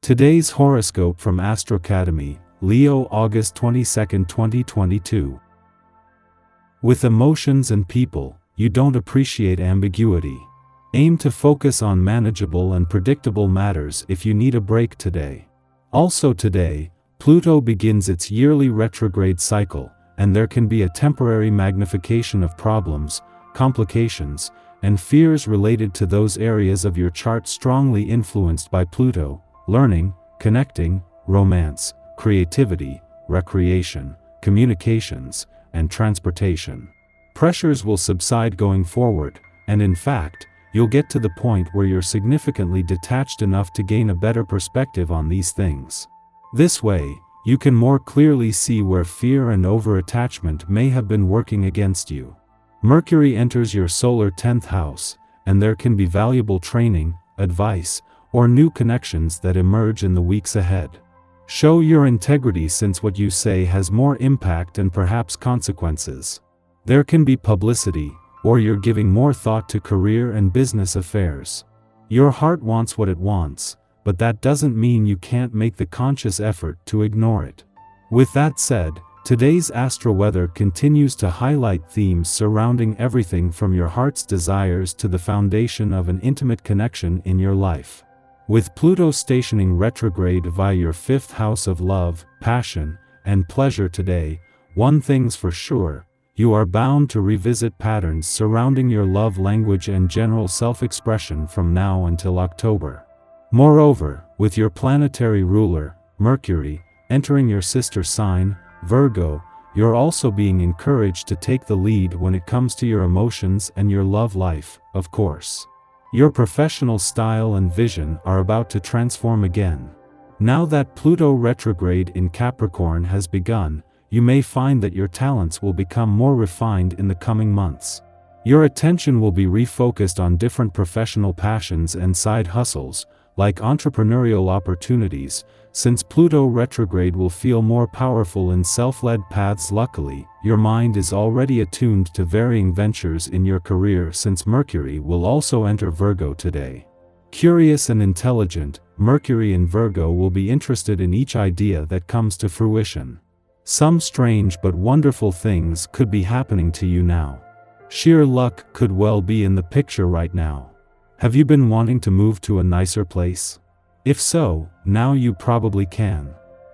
Today's horoscope from Astrocademy, Leo August 22, 2022. With emotions and people, you don't appreciate ambiguity. Aim to focus on manageable and predictable matters if you need a break today. Also today, Pluto begins its yearly retrograde cycle, and there can be a temporary magnification of problems, complications, and fears related to those areas of your chart strongly influenced by Pluto: learning, connecting, romance, creativity, recreation, communications, and transportation. Pressures will subside going forward, and in fact, you'll get to the point where you're significantly detached enough to gain a better perspective on these things. This way, you can more clearly see where fear and over-attachment may have been working against you. Mercury enters your solar 10th house, and there can be valuable training, advice, or new connections that emerge in the weeks ahead. Show your integrity, since what you say has more impact and perhaps consequences. There can be publicity, or you're giving more thought to career and business affairs. Your heart wants what it wants, but that doesn't mean you can't make the conscious effort to ignore it. With that said, today's astro weather continues to highlight themes surrounding everything from your heart's desires to the foundation of an intimate connection in your life. With Pluto stationing retrograde via your 5th house of love, passion, and pleasure today, one thing's for sure: you are bound to revisit patterns surrounding your love language and general self-expression from now until October. Moreover, with your planetary ruler, Mercury, entering your sister sign, Virgo, you're also being encouraged to take the lead when it comes to your emotions and your love life, of course. Your professional style and vision are about to transform again. Now that Pluto retrograde in Capricorn has begun, you may find that your talents will become more refined in the coming months. Your attention will be refocused on different professional passions and side hustles, like entrepreneurial opportunities, since Pluto retrograde will feel more powerful in self-led paths. Luckily, your mind is already attuned to varying ventures in your career, since Mercury will also enter Virgo today. Curious and intelligent, Mercury in Virgo will be interested in each idea that comes to fruition. Some strange but wonderful things could be happening to you now. Sheer luck could well be in the picture right now. Have you been wanting to move to a nicer place? If so, now you probably can.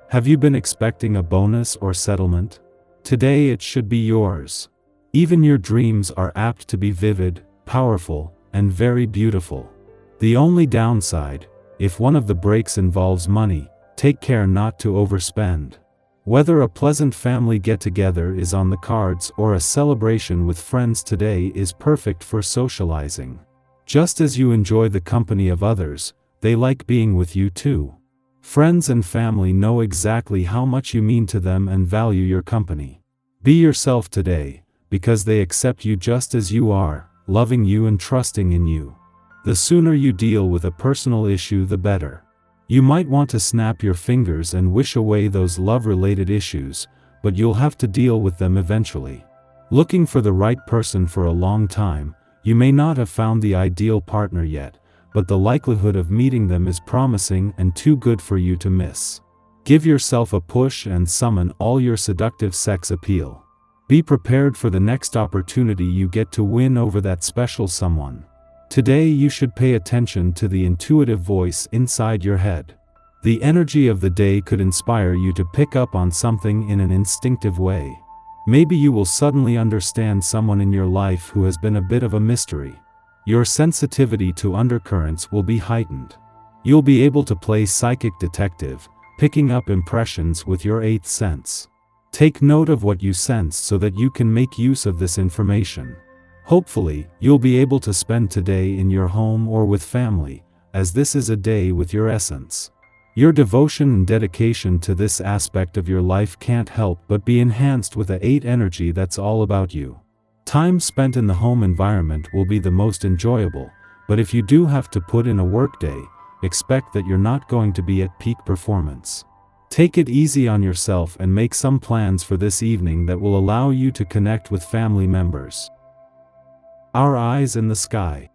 Have you been expecting a bonus or settlement? Today it should be yours. Even your dreams are apt to be vivid, powerful, and very beautiful. The only downside: if one of the breaks involves money, take care not to overspend. Whether a pleasant family get-together is on the cards or a celebration with friends today is perfect for socializing. Just as you enjoy the company of others, they like being with you too. Friends and family know exactly how much you mean to them and value your company. Be yourself today, because they accept you just as you are, loving you and trusting in you. The sooner you deal with a personal issue, the better. You might want to snap your fingers and wish away those love-related issues, but you'll have to deal with them eventually. Looking for the right person for a long time, you may not have found the ideal partner yet, but the likelihood of meeting them is promising and too good for you to miss. Give yourself a push and summon all your seductive sex appeal. Be prepared for the next opportunity you get to win over that special someone. Today you should pay attention to the intuitive voice inside your head. The energy of the day could inspire you to pick up on something in an instinctive way. Maybe you will suddenly understand someone in your life who has been a bit of a mystery. Your sensitivity to undercurrents will be heightened. You'll be able to play psychic detective, picking up impressions with your 8th sense. Take note of what you sense so that you can make use of this information. Hopefully, you'll be able to spend today in your home or with family, as this is a day with your essence. Your devotion and dedication to this aspect of your life can't help but be enhanced with a 8 energy that's all about you. Time spent in the home environment will be the most enjoyable, but if you do have to put in a workday, expect that you're not going to be at peak performance. Take it easy on yourself and make some plans for this evening that will allow you to connect with family members. Our eyes in the sky.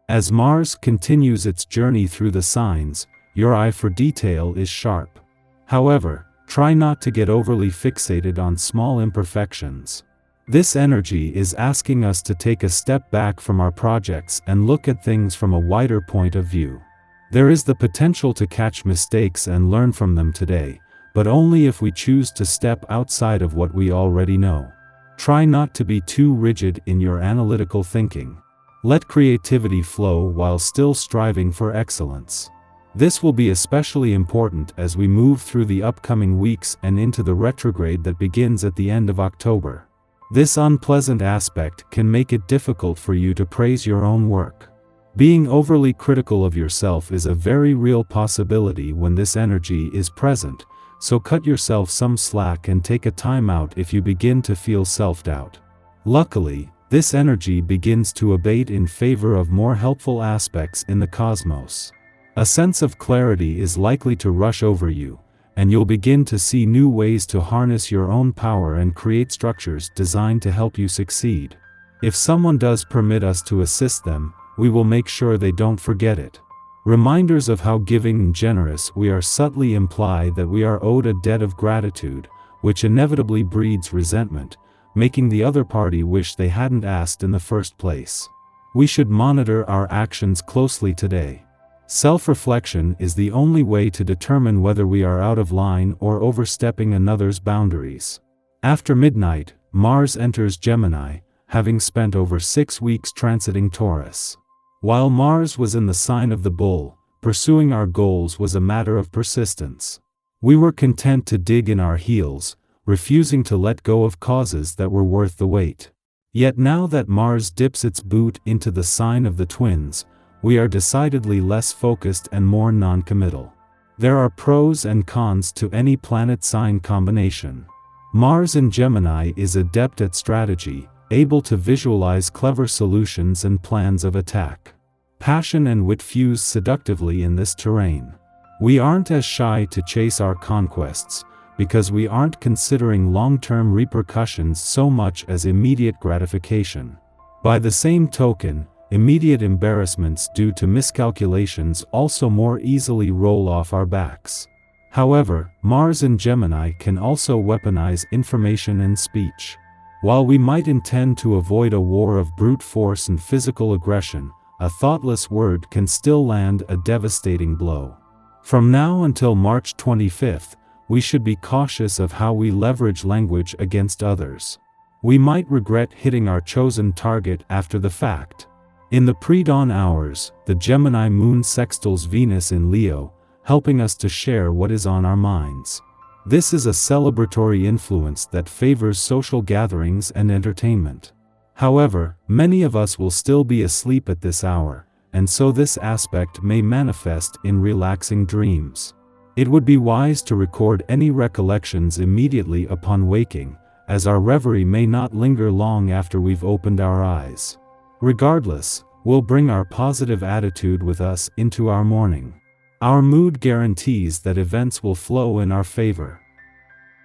As Mars continues its journey through the signs, your eye for detail is sharp. However, try not to get overly fixated on small imperfections. This energy is asking us to take a step back from our projects and look at things from a wider point of view. There is the potential to catch mistakes and learn from them today, but only if we choose to step outside of what we already know. Try not to be too rigid in your analytical thinking. Let creativity flow while still striving for excellence. This will be especially important as we move through the upcoming weeks and into the retrograde that begins at the end of October. This unpleasant aspect can make it difficult for you to praise your own work. Being overly critical of yourself is a very real possibility when this energy is present, so cut yourself some slack and take a time out if you begin to feel self-doubt. Luckily, this energy begins to abate in favor of more helpful aspects in the cosmos. A sense of clarity is likely to rush over you, and you'll begin to see new ways to harness your own power and create structures designed to help you succeed. If someone does permit us to assist them, we will make sure they don't forget it. Reminders of how giving and generous we are subtly imply that we are owed a debt of gratitude, which inevitably breeds resentment, making the other party wish they hadn't asked in the first place. We should monitor our actions closely today. Self-reflection is the only way to determine whether we are out of line or overstepping another's boundaries. After midnight, Mars enters Gemini, having spent over 6 weeks transiting Taurus. While Mars was in the sign of the Bull, pursuing our goals was a matter of persistence. We were content to dig in our heels, refusing to let go of causes that were worth the wait. Yet now that Mars dips its boot into the sign of the Twins, we are decidedly less focused and more non-committal. There are pros and cons to any planet-sign combination. Mars in Gemini is adept at strategy, able to visualize clever solutions and plans of attack. Passion and wit fuse seductively in this terrain. We aren't as shy to chase our conquests, because we aren't considering long-term repercussions so much as immediate gratification. By the same token, immediate embarrassments due to miscalculations also more easily roll off our backs. However, Mars in Gemini can also weaponize information and speech. While we might intend to avoid a war of brute force and physical aggression, a thoughtless word can still land a devastating blow. From now until March 25th, we should be cautious of how we leverage language against others. We might regret hitting our chosen target after the fact. In the pre-dawn hours, the Gemini moon sextiles Venus in Leo, helping us to share what is on our minds. This is a celebratory influence that favors social gatherings and entertainment. However, many of us will still be asleep at this hour, and so this aspect may manifest in relaxing dreams. It would be wise to record any recollections immediately upon waking, as our reverie may not linger long after we've opened our eyes. Regardless, we'll bring our positive attitude with us into our morning. Our mood guarantees that events will flow in our favor.